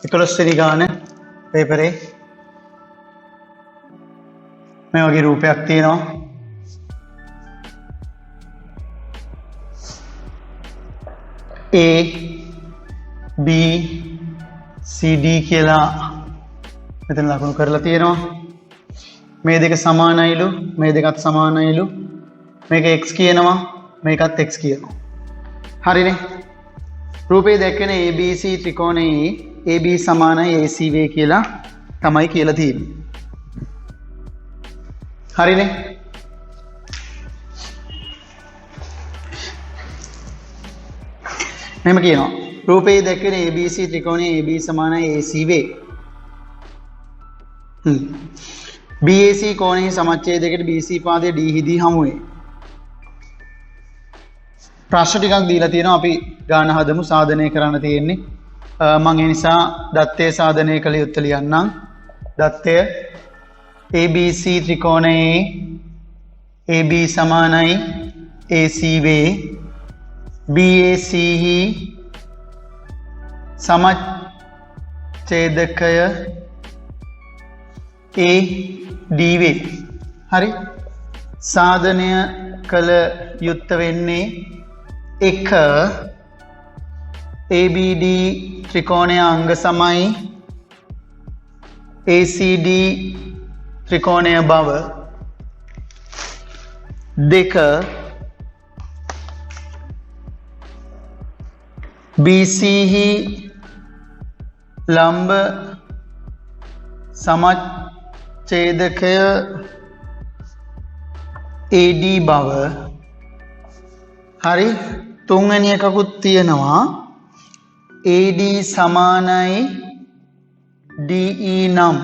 11 වෙනි ගාන පේපරේ මේ වගේ රූපයක් තියෙනවා. A B C D කියලා මෙතන ලකුණු කරලා තියෙනවා. මේ දෙක සමානයිලු, මේ දෙකත් සමානයිලු. මේක x කියනවා, මේකත් x කියනවා. හරිනේ. රූපේ දැක්කන ABC ත්‍රිකෝණයේ AB සමානයි ACV කියලා තමයි කියලා තියෙන්නේ. හරිනේ. මෙහෙම කියනවා. රූපේ දැක්කන ABC ත්‍රිකෝණයේ AB සමානයි ACV. BAC කෝණයේ සමච්ඡේදයකට BC පාදයේ D හිදී හමු වේ. ප්‍රශ්න ටිකක් දීලා තියෙනවා අපි ගාන හදමු සාධනය කරන්න තියෙන්නේ. මම ඒ නිසා දත්තය සාධනය කළ යුත්තේ ලියන්නම්. දත්තය ABC ත්‍රිකෝණයේ AB සමානයි ACV BAC හි සමච්ඡේදකය AD වේ. හරි. සාධනය කළ යුත්තේ වෙන්නේ එක ABD ත්‍රිකෝණය අංග සමයි ACD ත්‍රිකෝණය බව, දෙක BC හි ලම්බ සමච්ඡේදකය AD බව. හරි. තුන්වෙනි එකකුත් තියෙනවා AD සමානයි DE නම්.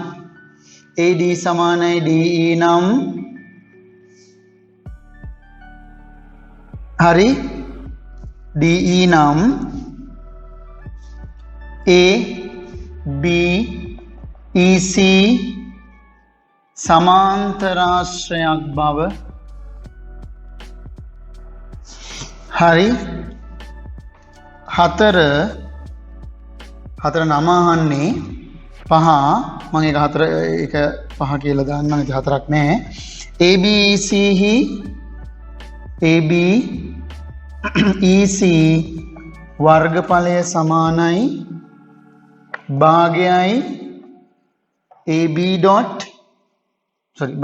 AD සමානයි DE නම්. හරි. DE නම් AB EC සමාන්තරාශ්‍රයක් බව. හරි. හතර නම අහන්නේ පහ. මම ඒක හතර එක පහ කියලා දාන්නම්. ඉතින් හතරක් නෑ. ABEC හි ABEC වර්ගඵලය සමානයි භාගයයි AB dot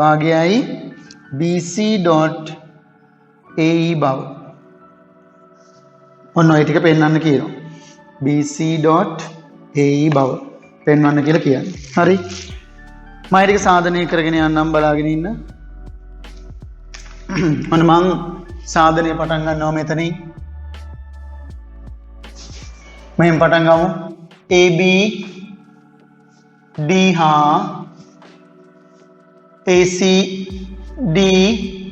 භාගයයි BC dot AE බව. ඔන්න ඔය ටික පෙන්වන්න කියනවා. BC dot AE බව පෙන්වන්න කියලා කියන්නේ. හරි. මම ටික සාධනය කරගෙන යන්නම්, බලාගෙන ඉන්න. ඔන්න මම සාධනය පටන් ගන්නවා මෙතනින්. මෙහෙම පටන් ගමු. AB D හා AC D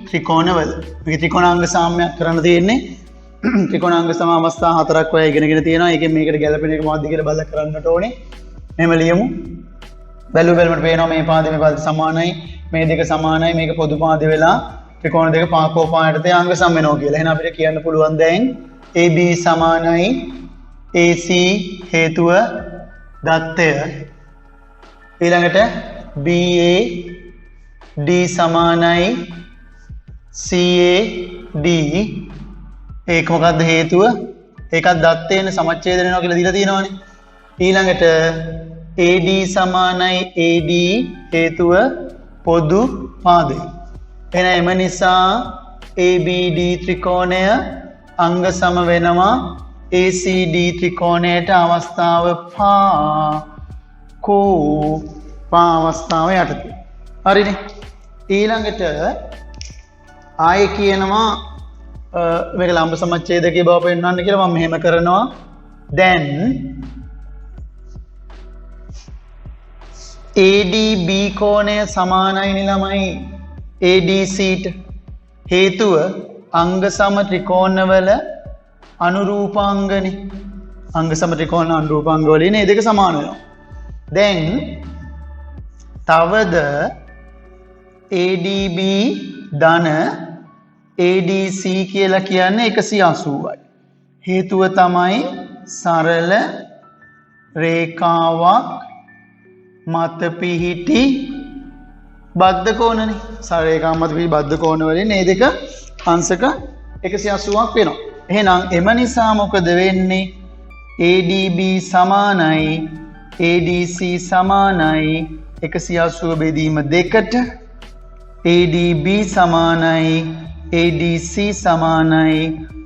ත්‍රිකෝණවල මේ ත්‍රිකෝණාංග සාම්‍යයක් කරන්න තියෙන්නේ. ත්‍රිකෝණාංග සම අවස්ථා හතරක් ඔය ඉගෙනගෙන තියෙනවා. ඒකෙන් මේකට ගැලපෙන එක මොකක්ද කියලා බලලා කරන්නට ඕනේ. මෙහෙම ලියමු. බැලුවමට පේනවා මේ පාදේ මේ පාදේ සමානයි, මේ දෙක සමානයි, මේක පොදු පාදේ වෙලා ත්‍රිකෝණ දෙක පාකෝපායටතේ අංග සම වෙනවා කියලා. එහෙනම් අපිට කියන්න පුළුවන් දැන් AB සමානයි AC හේතුව දත්තය. ඊළඟට BAD සමානයි CAD. ඒක මොකද්ද හේතුව? ඒකත් දත්තේන සමච්ඡේදන වෙනවා කියලා දීලා තියෙනවානේ. ඊළඟට AD සමානයි AD හේතුව පොදු පාදය. එහෙනම් එම නිසා ABD ත්‍රිකෝණය අංග සම වෙනවා ACD ත්‍රිකෝණයට අවස්ථාව පා අවස්ථාව යටතේ. හරිනේ. ඊළඟට ආයේ කියනවා මේක ලම්බ සමච්ඡේදකයේ බව පෙන්වන්න කියලා. මම මෙහෙම කරනවා. දැන් ADB කෝණය සමානයි ළමයි ADCට. හේතුව අංග සම ත්‍රිකෝණවල අනුරූපාංගනේ. අංග සම ත්‍රිකෝණ අනුරූපාංග වලින් මේ දෙක සමාන වෙනවා. දැන් තවද ADB ධන ADC කියලා කියන්නේ 180යි. හේතුව තමයි සරල රේඛාවක් මත පිහිටි බද්ධ කෝණනේ. සරේඛාව මත පිහිටි බද්ධ කෝණ වලින් මේ දෙක අංශක 180ක් වෙනවා. එහෙනම් එම නිසා මොකද වෙන්නේ? ADB සමානයි ADC සමානයි 180 බෙදීම 2ට ADB සමානයි ADC සමානයි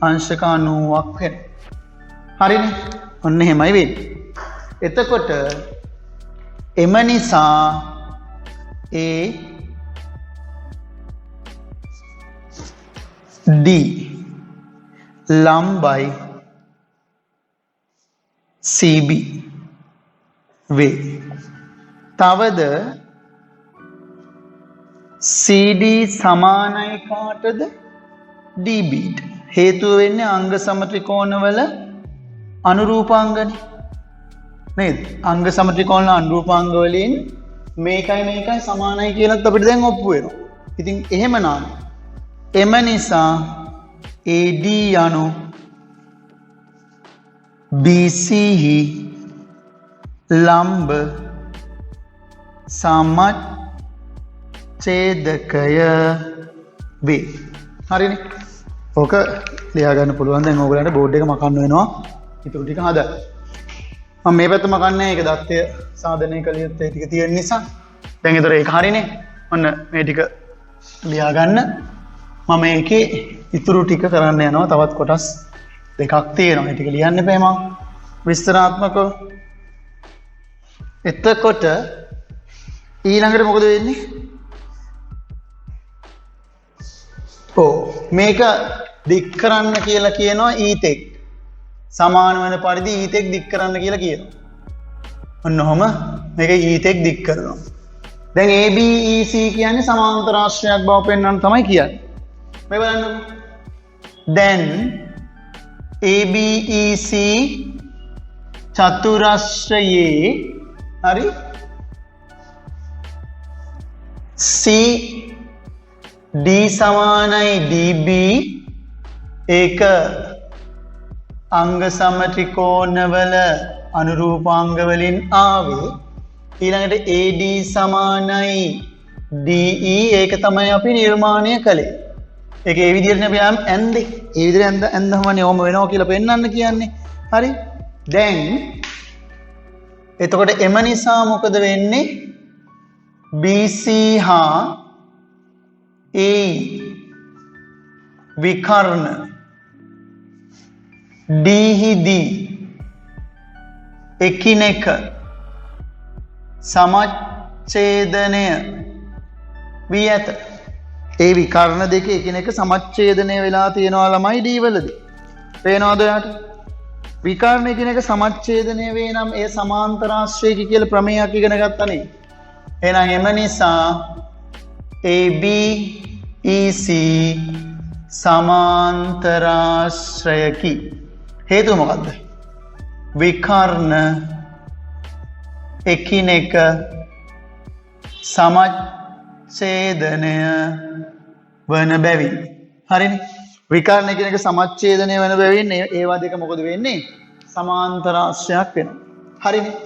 අංශක 90ක් වෙනවා. හරිනේ? ඔන්න එහෙමයි වෙන්නේ. එතකොට එම නිසා AD ලම්බයි CB වේ. තවද CD සමානයි කාටද? DB. හේතුව වෙන්නේ අංග සමත්‍රිකෝණවල අනුරූපාංගනේ. නේද? අංග සමත්‍රිකෝණ අනුරූපාංග වලින් මේකයි සමානයි කියලාත් අපිට දැන් ඔප්පු වෙනවා. ඉතින් එහෙමනම් එම නිසා AD යනු BC හි ලම්බ සමච්ඡේදකය වේ. හරිනේ? ඕක ලියා ගන්න පුළුවන්. දැන් ඕගලන්ට බෝඩ් එක මකන්න වෙනවා. ඊටු ටික හදන්න. මම මේ පැත්ත මකන්නේ ඒක දත්තය සාධනය කළ යුත්තේ ටික තියෙන නිසා. දැන් ඒතර ඒක හරිනේ. ඔන්න මේ ටික ලියා ගන්න. මම මේකේ ඉතුරු ටික කරන්න යනවා. තවත් කොටස් දෙකක් තියෙනවා. ඒ ටික ලියන්න එපා මම විස්තරාත්මකව. එතකොට ඊළඟට මොකද වෙන්නේ? මේක දික් කරන්න කියලා කියනවා ඊතෙක්. සමාන වෙන පරිදි ඊතෙක් දික් කරන්න කියලා කියනවා. ඔන්න ඔහම මේක ඊතෙක් දික් කරනවා. දැන් ABEC කියන්නේ සමාන්තර ආශ්‍රයයක් බව පෙන්වන්න තමයි කියන්නේ. මේ බලන්නකො. දැන් ABEC චතුරස්‍රයේ හරි CD සමානයි DB ඒක අංග සමත්‍රිකෝණවල අනුරූපාංග වලින් ආවේ. ඊළඟට AD සමානයි DE ඒක තමයි අපි නිර්මාණය කළේ. ඒක ඒ විදිහට නේ අපි ඇන්දේ. ඒ විදිහට ඇන්දමනේ ඕම වෙනවා කියලා පෙන්වන්න කියන්නේ. හරි? දැන් එතකොට එම නිසා මොකද වෙන්නේ? BC හා AE විකර්ණ D හිදී එකිනෙක සමච්ඡේදනය වී ඇත. ඒ විකර්ණ දෙක එකිනෙක සමච්ඡේදනය වෙලා තියෙනවා ළමයි D වලදී. පේනවද ඔයාලට? විකර්ණ එකිනෙක සමච්ඡේදනය වේ නම් ඒ සමාන්තරාශ්‍රයක කියලා ප්‍රමේයයක් ඉගෙන ගත්තා නේ. එහෙනම් එම නිසා ABEC සමාන්තරාශ්‍රයකි. හේතුව මොකද්ද? විකර්ණ එකිනෙක සමච්ඡේදනය වන බැවින්. හරිනේ? විකර්ණ එකිනෙක සමච්ඡේදනය වන බැවින් ඒවා දෙක මොකද වෙන්නේ? සමාන්තරාශ්‍රයක් වෙනවා. හරිනේ?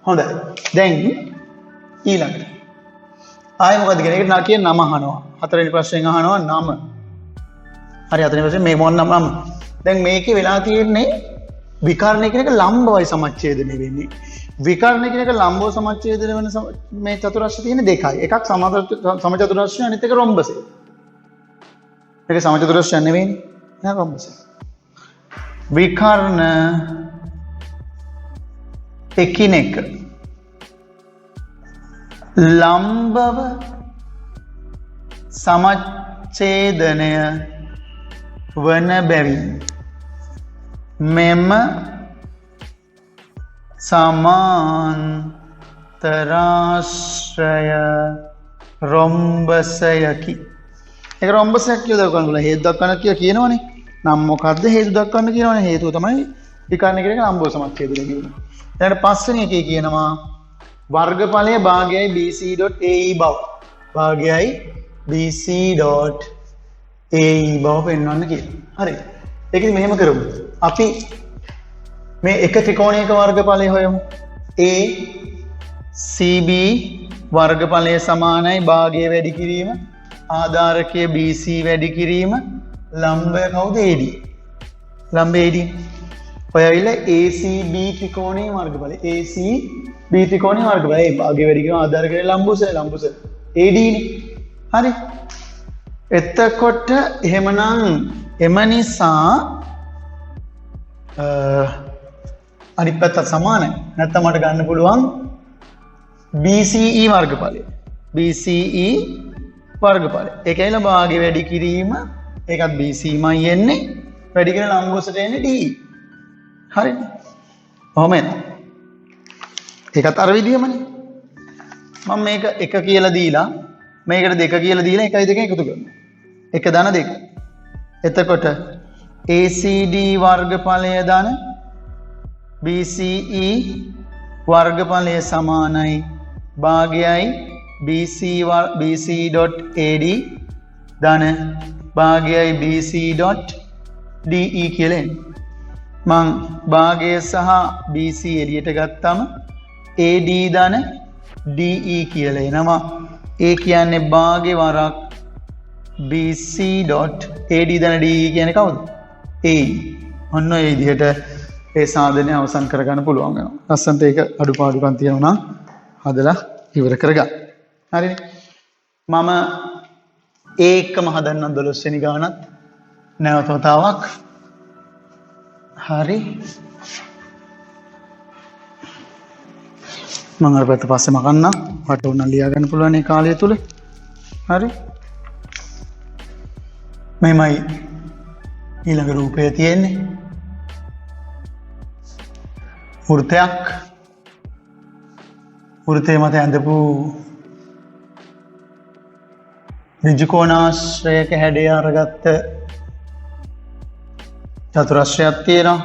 හොඳයි. දැන් ඊළඟට ආයෙ මොකද කියන එකට කියන නම අහනවා. හතරවෙනි ප්‍රශ්නෙන් අහනවා නම. හරි හතරවෙනි ප්‍රශ්නේ මේ මොන නම? දැන් මේකේ වෙලා තියෙන්නේ විකර්ණ එකිනෙක ලම්බවයි සමච්ඡේදනය වෙන්නේ. විකර්ණ එකිනෙක ලම්බව සමච්ඡේදනය වෙන මේ චතුරස්‍රය තියෙන දෙකයි. එකක් සමචතුරස්‍රය අනිත් එක රොම්බසය. මේක සමචතුරස්‍රය නෙවෙයිනේ. නෑ රොම්බසය. විකර්ණ එකිනෙක ලම්බව සමච්ඡේදනය වන බැවින් මෙම සමාන්තරාශ්‍රය රොම්බසයකි. ඒක රොම්බසයක් කියලා දක්වන්න පුළුවන්. හේතු දක්වන්න කියලා කියනවනේ. නම් මොකද්ද හේතු දක්වන්න කියනවනේ. හේතුව තමයි විකර්ණ එකිනෙක ලම්බව සමච්ඡේදනය කියන්නේ. ඊට පස්වෙනි එකේ කියනවා වර්ගඵලය භාගයයි BC.AE බව. භාගයයි BC.AE බව පෙන්වන්න කියලා. හරි. ඒකෙදි මෙහෙම කරමු. අපි මේ එක ත්‍රිකෝණයක වර්ගඵලය හොයමු. ACB වර්ගඵලය සමානයි භාගය වැඩි කිරීම ආධාරකය BC වැඩි කිරීම ලම්බය කවුද AD. ලම්බය AD. ඔය ඇවිල්ලා ACB ත්‍රිකෝණයේ වර්ගඵලය. ACB ත්‍රිකෝණයේ වර්ගඵලය. ඒ භාගය වැඩි කිරීම ආධාරකය ලම්බුස AD නේ. හරි. එතකොට එහෙමනම් එම නිසා අනිත් පැත්ත සමානයි. නැත්නම් මට ගන්න පුළුවන් BCE වර්ගඵලය. BCE වර්ගඵලය. ඒක ඇයිලා භාගය වැඩි කිරීම ඒකත් BC මයි එන්නේ වැඩි කරන ලම්බුසට එන්නේ DE. හරිද? කොහොමද? ඒකත් අර විදියමනේ. මම මේක 1 කියලා දීලා මේකට 2 කියලා දීලා 1යි 2 එකතු කරනවා. 1 ධන 2. එතකොට ACD වර්ගඵලය ධන BCE වර්ගඵලය සමානයි භාගයයි BC.AD ධන භාගයයි BC.DE කියලා එන්නේ. මං භාගය සහ BC එළියට ගත්තම AD ධන DE කියලා එනවා. ඒ කියන්නේ භාගය වරක් BC.AD ධන DE කියන්නේ කවුද? A. ඔන්න ඒ විදිහට ඒ සාධනය අවසන් කරගන්න පුළුවන් වෙනවා. ලස්සනට ඒක අඩුපාඩුකම් තියෙනවා නම් හදලා ඉවර කරගන්න. හරිනේ. මම ඒකම හදන්න 12 වෙනි ගානත් නැවත වතාවක්. හරි. මම අර පැත්ත පස්සේ මකන්න වට උන ලියා ගන්න පුළුවන් මේ කාලය තුල. හරි. මේමයි ඊළඟ රූපය තියෙන්නේ. වෘතයක්. වෘතය මත ඇඳපු ඍජුකෝණාශ්‍රයක හැඩය අරගත්ත චතුරස්‍රයක් තියෙනවා.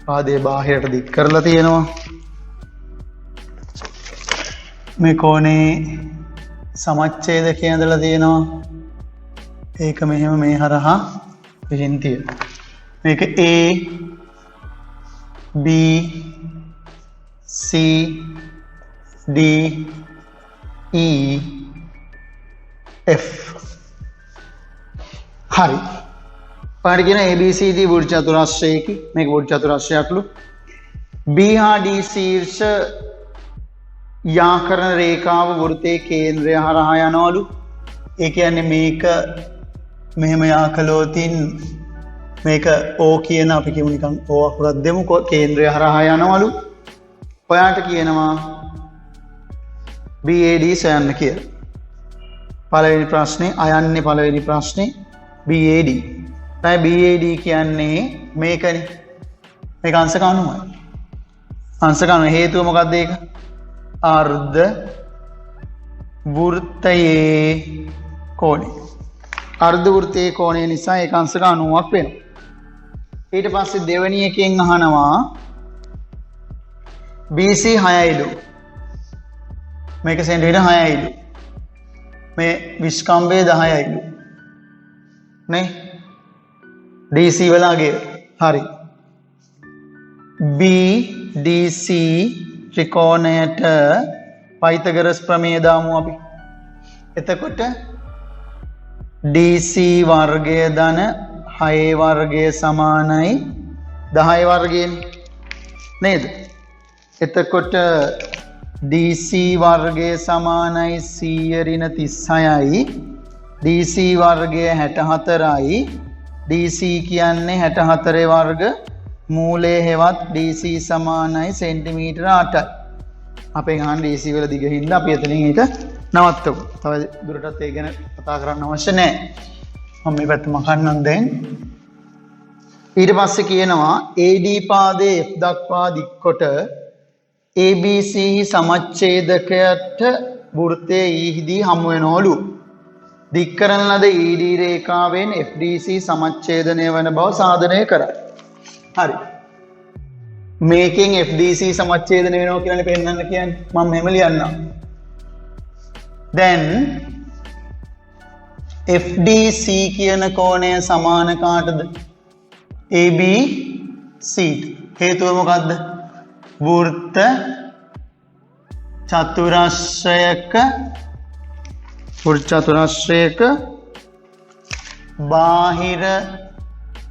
පාදයේ බාහිරට දික් කරලා තියෙනවා. මේ කෝණේ සමච්ඡේදකය ඇඳලා තියෙනවා. ඒක මෙහෙම මේ හරහා පිටින් තියෙනවා. මේක A B C D E F. හරි. පාඩි කියන ABCD වෘත්ත චතුරස්‍රයකි. මේක වෘත්ත චතුරස්‍රයක්ලු. B හා D ශීර්ෂ යාකරණ රේඛාව වෘත්තයේ කේන්ද්‍රය හරහා යනවලු. ඒ කියන්නේ මේක මෙහෙම යා කළොතින් මේක O කියන අපි කියමු නිකන් O අකුරක් දෙමු කේන්ද්‍රය හරහා යනවලු. ඔයාට කියනවා BAD සොයන්න කියලා. පළවෙනි ප්‍රශ්නේ අයන්නේ පළවෙනි ප්‍රශ්නේ BAD. දැන් BAD කියන්නේ මේකනේ. මේක අංශක 90යි. අංශක 90 හේතුව මොකක්ද ඒක? අර්ධ වෘත්තයේ කෝණය. අර්ධ වෘත්තයේ කෝණය නිසා ඒක අංශක 90ක් වෙනවා. ඊට පස්සේ දෙවෙනි එකෙන් අහනවා BC 6යිලු. මේක සෙන්ටිමීටර් 6යිලු. මේ විස්කම්භය 10යිලු. නේ? DC වලගේ හරි. BDC ත්‍රිකෝණයට පයිතගරස් ප්‍රමේය දාමු අපි. එතකොට DC වර්ගය ධන 6 වර්ගය සමානයි 10 වර්ගයනේ. නේද? එතකොට DC වර්ගය සමානයි 100 ඍණ 36යි. DC වර්ගය 64යි. DC කියන්නේ 64 වර්ග මූලයේ හෙවත් DC සමානයි සෙන්ටිමීටර 8යි. අපෙන් අහන DC වල දිග හින්දා අපි එතනින් ඒක නවත්තමු. තව දුරටත් ඒ ගැන කතා කරන්න අවශ්‍ය නැහැ. මම මේ පැත්ත මකන්නම් දැන්. ඊට පස්සේ කියනවා AD පාදයේ F දක්වා දික්කොට ABC සමච්ඡේදකයට වෘත්තයේ E හමු වෙනවලු. දික් කරන ලද ED රේඛාවෙන් FDC සමච්ඡේදනය වන බව සාධනය කරයි. හරි. මේකෙන් FDC සමච්ඡේදනය වෙනවා කියලා පෙන්නන්න කියන්නේ. මම මෙහෙම ලියන්නම්. දැන් FDC කියන කෝණය සමාන කාටද? ABC. හේතුව මොකද්ද? වෘත්ත චතුරස්‍රයක බාහිර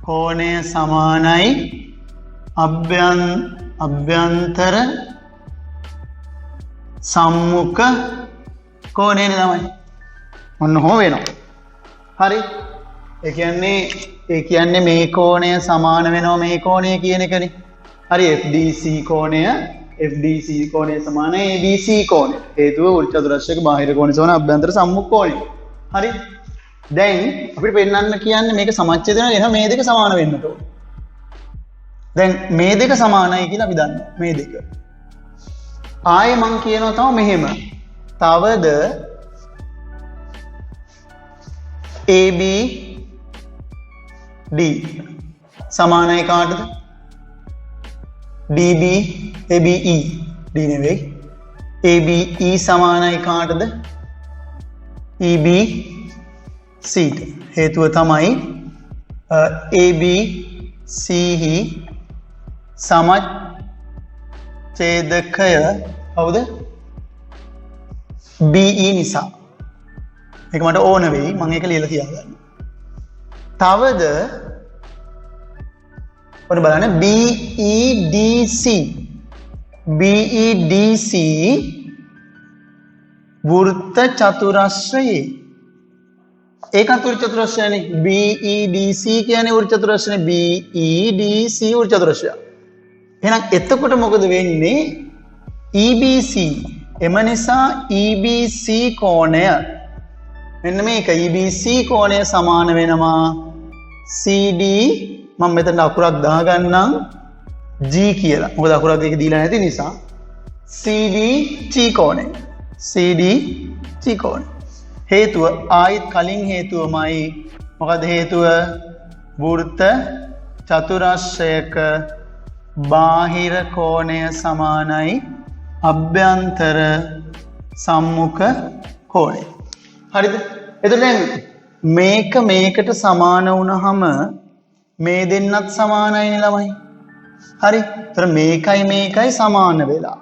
කෝණය සමානයි අභ්‍යන්තර සම්මුඛ කෝණය තමයි. ඔන්න හොම වෙනවා. හරි. ඒ කියන්නේ මේ කෝණය සමාන වෙනවා මේ කෝණය කියන එකනේ. හරි. FDC කෝණය සමානයි ABC කෝණය. හේතුව වෘත්ත චතුරස්‍රයක බාහිර කෝණය සමාන අභ්‍යන්තර සම්මුඛ කෝණය. හරි. දැන් අපිට පෙන්නන්න කියන්නේ මේක සමච්ඡේද වෙනවා. එහෙනම් මේ දෙක සමාන වෙන්න ඕන. දැන් මේ දෙක සමානයි කියලා අපි දන්නවා. මේ දෙක. ආයේ මං කියනවා තව මෙහෙම. තවද ABD සමානයි කාටද? ABE D නෙවෙයි. ABE සමානයි කාටද? EBC ට. හේතුව තමයි ABC සමච්ඡේදකය කවුද? BE නිසා. ඒක මට ඕන වෙයි. මම ඒක ලියලා තියාගන්න. තවද ඔන්න බලන්න BEDC වෘත්ත චතුරස්‍රයේ ඒකත් වෘත්ත චතුරස්‍රයනේ. BEDC කියන්නේ වෘත්ත චතුරස්‍රයනේ. BEDC වෘත්ත චතුරස්‍රය. එහෙනම් එතකොට මොකද වෙන්නේ? EBC එම නිසා EBC කෝණය මෙන්න මේක EBC කෝණය සමාන වෙනවා CD මම මෙතන අකුරක් දාගන්නම් G කියලා. මොකද අකුරක් දෙක දීලා නැති නිසා CDG කෝණය. CDG කෝණය. හේතුව ආයිත් කලින් හේතුවමයි. මොකද හේතුව? වෘත්ත චතුරස්‍රයක බාහිර කෝණය සමානයි අභ්‍යන්තර සම්මුඛ කෝණය. හරිද? එතකොට දැන් මේකට සමාන වුණාම මේ දෙන්නත් සමානයිනේ ළමයි. හරි. ඒතර මේකයි සමාන වෙලා.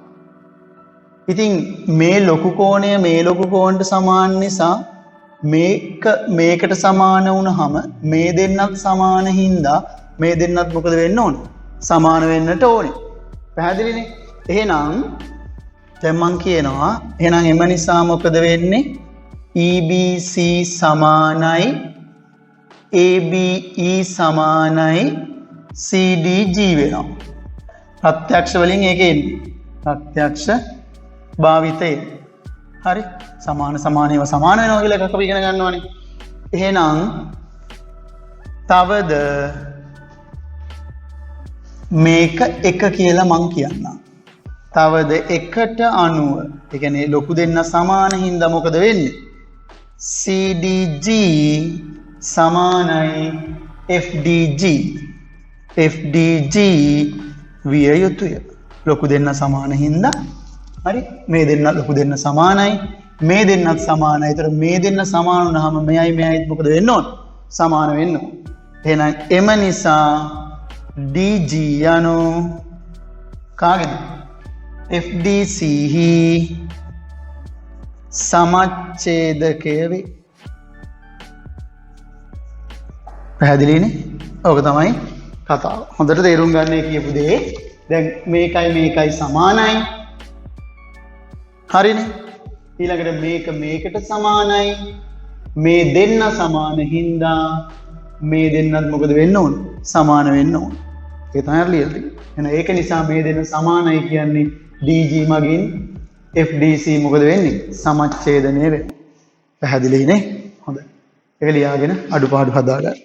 ඉතින් මේ ලොකු කෝණය මේ ලොකු කෝණයට සමාන නිසා මේකට සමාන වුණාම මේ දෙන්නත් සමාන හින්දා මේ දෙන්නත් මොකද වෙන්න ඕන? සමාන වෙන්නට ඕනේ. පැහැදිලිනේ? එහෙනම් දැන් මං කියනවා එහෙනම් එම නිසා මොකද වෙන්නේ? EBC සමානයි ABE සමානයි CDG වෙනවා. ප්‍රත්‍යක්ෂ වලින් ඒක එන්නේ. ප්‍රත්‍යක්ෂ භාවිතය. හරි. සමානව සමාන වෙනවා කියලා එකක් අපි ඉගෙන ගන්නවානේ. එහෙනම් තවද මේක එක කියලා මං කියන්නම්. තවද එකට අනුව ඒ කියන්නේ ලොකු දෙන්න සමාන හින්දා මොකද වෙන්නේ? CDG සමානයි FDG. FDG විය යුතුය. ලොකු දෙන්න සමාන හින්දා හරි මේ දෙන්න ලොකු දෙන්න සමානයි මේ දෙන්නත් සමානයි. ඒතර මේ දෙන්න සමාන වුණාම මෙයයිත් මොකද වෙන්න ඕන? සමාන වෙන්න ඕන. එහෙනම් එම නිසා DG යනු කාගෙද? FDC හි සමච්ඡේදකය වේ. පැහැදිලිනේ? ඕක තමයි කතාව. හොඳට තේරුම් ගන්න කියපු දේ. දැන් මේකයි සමානයි. හරිනේ? ඊළඟට මේකට සමානයි. මේ දෙන්න සමාන හින්දා මේ දෙන්නත් මොකද වෙන්න ඕන? සමාන වෙන්න ඕන. ඒක තමයි ලියලා තියෙන්නේ. එහෙනම් ඒක නිසා මේ දෙන්න සමානයි කියන්නේ DG මගින් FDC මොකද වෙන්නේ? සමච්ඡේදනය වෙනවා. පැහැදිලිනේ? හොඳයි. ඒක ලියාගෙන අඩුපාඩු හදාගන්න.